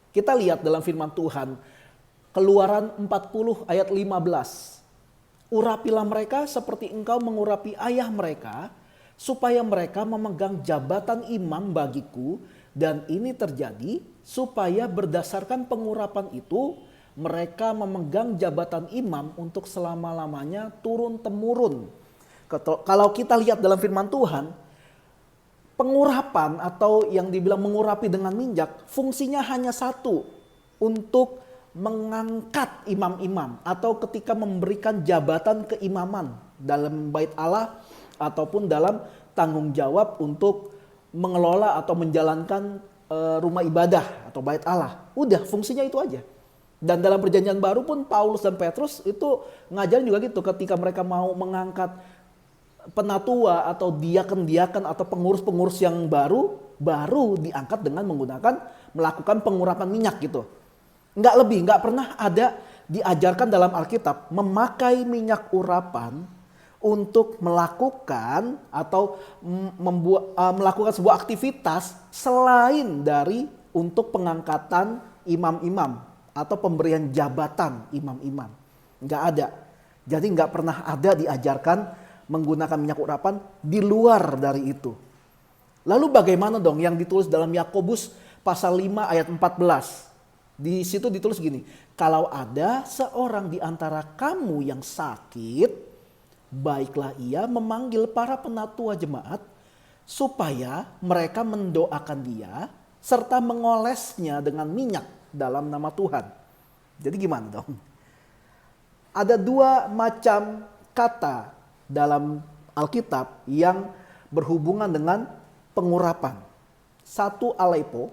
Kita lihat dalam firman Tuhan, Keluaran 40 ayat 15. Urapilah mereka seperti engkau mengurapi ayah mereka, supaya mereka memegang jabatan imam bagiku, dan ini terjadi supaya berdasarkan pengurapan itu mereka memegang jabatan imam untuk selama-lamanya turun-temurun. Kalau kita lihat dalam firman Tuhan, pengurapan atau yang dibilang mengurapi dengan minyak, fungsinya hanya satu, untuk mengangkat imam-imam atau ketika memberikan jabatan keimaman dalam bait Allah ataupun dalam tanggung jawab untuk mengelola atau menjalankan rumah ibadah atau bait Allah. Udah, fungsinya itu aja. Dan dalam perjanjian baru pun Paulus dan Petrus itu ngajarin juga gitu, ketika mereka mau mengangkat penatua atau diaken-diaken atau pengurus-pengurus yang baru diangkat dengan melakukan pengurapan minyak gitu. Nggak lebih, nggak pernah ada diajarkan dalam Alkitab memakai minyak urapan untuk melakukan atau melakukan sebuah aktivitas selain dari untuk pengangkatan imam-imam atau pemberian jabatan imam-imam. Nggak ada. Jadi nggak pernah ada diajarkan menggunakan minyak urapan di luar dari itu. Lalu bagaimana dong yang ditulis dalam Yakobus pasal 5 ayat 14? Di situ ditulis gini, kalau ada seorang di antara kamu yang sakit, baiklah ia memanggil para penatua jemaat supaya mereka mendoakan dia serta mengolesnya dengan minyak dalam nama Tuhan. Jadi gimana dong? Ada dua macam kata dalam Alkitab yang berhubungan dengan pengurapan. Satu alepo,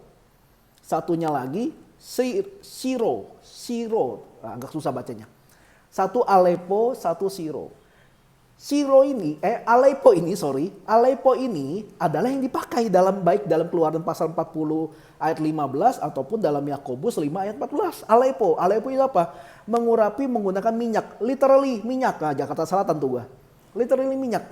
satunya lagi siro, agak susah bacanya. Satu alepo, satu siro. Alepo ini adalah yang dipakai baik dalam Keluaran pasal 40 ayat 15 ataupun dalam Yakobus 5 ayat 14. Alepo itu apa? Mengurapi menggunakan minyak, literally minyak. Nah, Jakarta Selatan tuh gua. Literally minyak.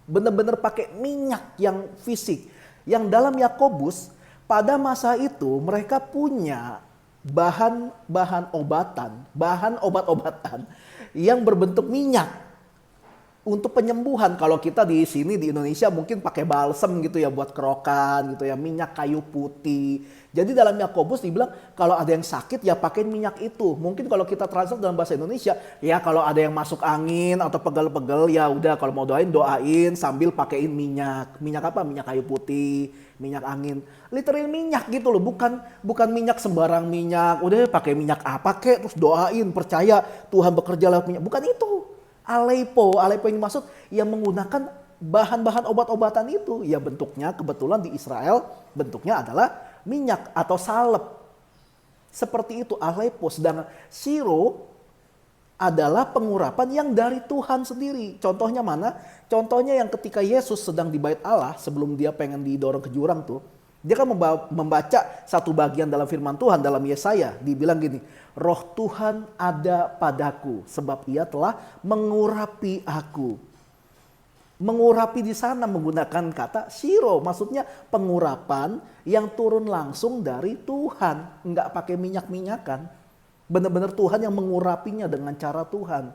Bener-bener pakai minyak yang fisik. Yang dalam Yakobus pada masa itu mereka punya bahan obat-obatan yang berbentuk minyak untuk penyembuhan. Kalau kita di sini di Indonesia mungkin pakai balsem gitu ya buat kerokan gitu ya, minyak kayu putih. Jadi dalam Yakobus dibilang kalau ada yang sakit ya pakai minyak itu. Mungkin kalau kita translate dalam bahasa Indonesia ya kalau ada yang masuk angin atau pegel-pegel ya udah kalau mau doain sambil pakein minyak. Minyak apa? Minyak kayu putih, minyak angin. Literal minyak gitu loh, bukan minyak sembarang minyak. Udah pakai minyak apa kek terus doain percaya Tuhan bekerja lewat minyak. Bukan itu. Alepo ini maksud yang menggunakan bahan-bahan obat-obatan itu. Ya bentuknya kebetulan di Israel bentuknya adalah minyak atau salep. Seperti itu Alepo. Sedangkan siro adalah pengurapan yang dari Tuhan sendiri. Contohnya mana? Contohnya yang ketika Yesus sedang di bait Allah sebelum dia pengen didorong ke jurang tuh. Dia kan membaca satu bagian dalam firman Tuhan dalam Yesaya. Dibilang gini, Roh Tuhan ada padaku sebab ia telah mengurapi aku. Mengurapi di sana menggunakan kata siro. Maksudnya pengurapan yang turun langsung dari Tuhan. Enggak pakai minyak-minyakan. Benar-benar Tuhan yang mengurapinya dengan cara Tuhan.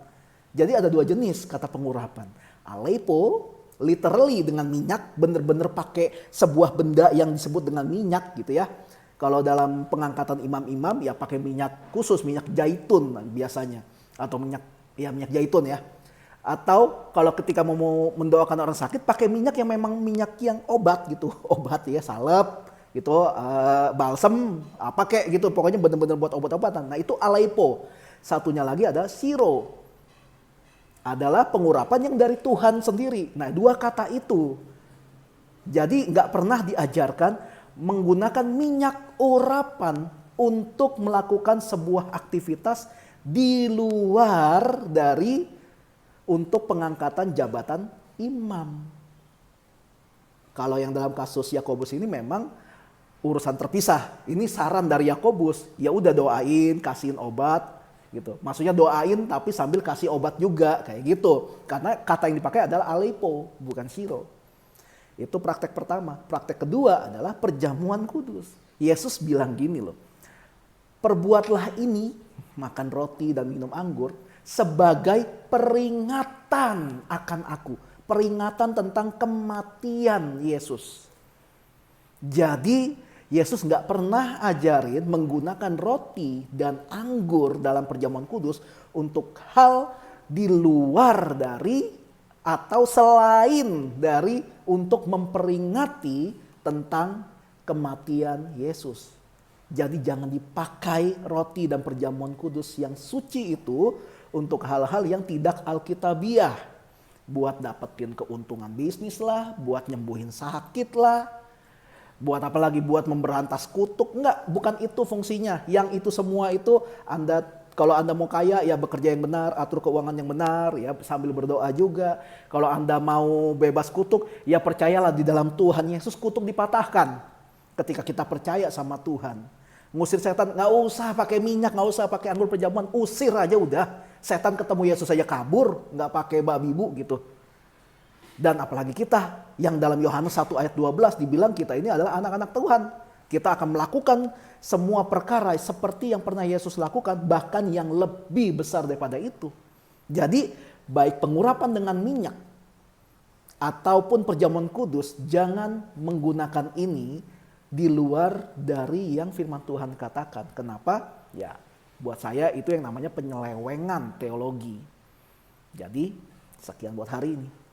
Jadi ada dua jenis kata pengurapan. Alepo, literally dengan minyak, benar-benar pakai sebuah benda yang disebut dengan minyak gitu ya. Kalau dalam pengangkatan imam-imam ya pakai minyak khusus, minyak zaitun biasanya. Atau minyak zaitun ya. Atau kalau ketika mau mendoakan orang sakit pakai minyak yang memang minyak yang obat gitu. Obat ya, salep gitu, balsem, apa kayak gitu. Pokoknya benar-benar buat obat-obatan. Nah itu alepo. Satunya lagi ada siro. Adalah pengurapan yang dari Tuhan sendiri. Nah dua kata itu. Jadi nggak pernah diajarkan menggunakan minyak urapan untuk melakukan sebuah aktivitas di luar dari untuk pengangkatan jabatan imam. Kalau yang dalam kasus Yakobus ini memang urusan terpisah. Ini saran dari Yakobus. Ya udah doain, kasihin obat. Gitu. Maksudnya doain tapi sambil kasih obat juga kayak gitu. Karena kata yang dipakai adalah alepo, bukan siro. Itu praktek pertama. Praktek kedua adalah perjamuan kudus. Yesus bilang gini loh, perbuatlah ini, makan roti dan minum anggur, sebagai peringatan akan aku. Peringatan tentang kematian Yesus. Jadi Yesus nggak pernah ajarin menggunakan roti dan anggur dalam perjamuan kudus untuk hal di luar dari atau selain dari untuk memperingati tentang kematian Yesus. Jadi jangan dipakai roti dan perjamuan kudus yang suci itu untuk hal-hal yang tidak alkitabiah. Buat dapetin keuntungan bisnis lah, buat nyembuhin sakit lah, buat apa lagi, buat memberantas kutuk. Enggak, bukan itu fungsinya. Yang itu semua itu kalau Anda mau kaya ya bekerja yang benar, atur keuangan yang benar ya, sambil berdoa juga. Kalau Anda mau bebas kutuk ya percayalah di dalam Tuhan Yesus kutuk dipatahkan. Ketika kita percaya sama Tuhan. Ngusir setan nggak usah pakai minyak, nggak usah pakai anggur perjamuan, usir aja udah. Setan ketemu Yesus saja kabur, nggak pakai babi bu gitu. Dan apalagi kita yang dalam Yohanes 1 ayat 12 dibilang kita ini adalah anak-anak Tuhan. Kita akan melakukan semua perkara seperti yang pernah Yesus lakukan, bahkan yang lebih besar daripada itu. Jadi baik pengurapan dengan minyak ataupun perjamuan kudus, jangan menggunakan ini di luar dari yang firman Tuhan katakan. Kenapa? Ya, buat saya itu yang namanya penyelewengan teologi. Jadi, sekian buat hari ini.